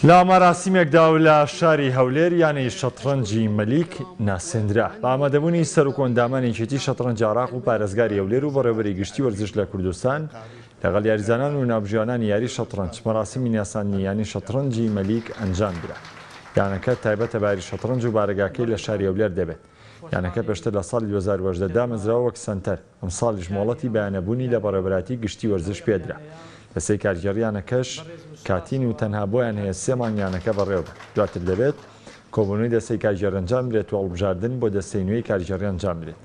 لا مەراسیمێکدا و لە شاری هەولێر یانەی شەترەنجی مەلیک ناسێنرا بە ئامادەبوونی سەر و کۆندامان یەکێتی شەترەنج عێراق و پارێزگاری هەولێر و بەڕێوەبەری گشتی وەرزش لە کوردستان لەگەڵ یاریزانان و ناوبژێوانانی یاری شەترەنج مەراسیمی نیاسانی یانی شەترەنجی مەلیک ئەنجام درا. یانەکە تایبەتە باری شەترەنج و بارگاکەی لە شاری هەولێر دەبێت. یانەکە پێشتر لە ساڵی 2018 دامەزراوە وەک سەنتەر، ئەم ساڵیش مۆڵەتی بەیانەبوونی لە بەڕێوەبەراتی گشتی وەرزش پێدرا. لەسەی کارگەڕیانەکەش کاتین و تەنها بۆیان هەیە 3 مانگیانەکە بەڕێوە دواتر دەبێت کۆبوونەوەی دەستەی کارگەڕ ئەنجام بدرێت و هەڵبژاردن بۆ دەستەی نوێی کارگەڕی ئەنجام بدرێت.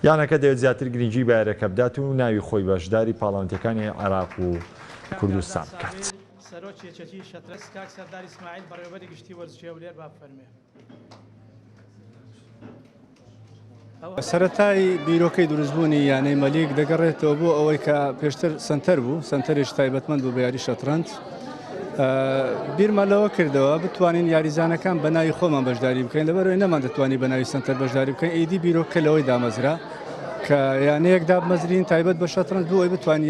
یانەکە دەوێت زیاتر گرنگی بە یارەکە بدات و ناوی خۆی بەشداری پاڵەوانتەکانی عێراق و کوردستان بکات. سەرەتای بیرۆکەی دروستبوونی یانەی مەلیک دەگەڕێتەوە بۆ ئەوەی کە پێشتر سنتەر بوو، سنتەرێک تایبەتمەند بوو بە یاری شەترەنج. بیرمان لەوە کردەوە بتوانین یاریزانەکان بە ناوی خۆمان بەشداری بکەین، لەبەرەوەی نەمان دەتوانین بە ناوی سنتەر بەشداری بکەین. ئیدی بیرۆکە لەوەی دامەزرا کە یانەیەک دابمەزرین تایبەت بە شەترەنج بۆ ئەوەی بتوانین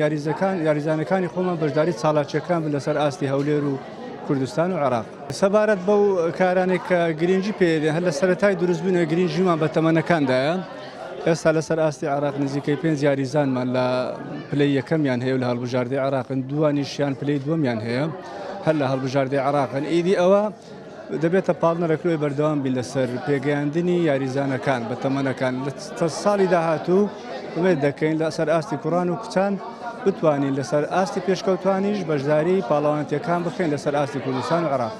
یاریزانەکانی خۆمان بەشداری چالاکیەکان بن لەسەر ئاستی هەولێر و کوردستان و عێراق. سەبارەت بەو کارانێک کە گرنگی پێدێن هەر لە سەرەتای دروستبوونەوە گرنگیمان بە تەمەنەکاندایە. ئێستا لەسەر ئاستی عێراق نزیکەی 5 یاریزانمان لە پلەی یەکەمیان هەیە و لە هەڵبژاردەی عێراقن، دوانیشیان پلەی دووەمیان هەیە هەر لە هەڵبژاردەی عێراقن. ئیدی ئەوە دەبێتە پاڵنەرەکلۆی بەردەوام بی لەسەر پێگەیاندنی یاریزانەکان بە تەمەنەکان. لە ساڵی داهاتوو ئومێد دەکەین لەسەر ئاستی کوڕان و کچان بتوانین لەسەر ئاستی پێشکەوتوانیش بەشداری پاڵەوانتیەکان بکەین لەسەر ئاستی کوردستان و عێراق.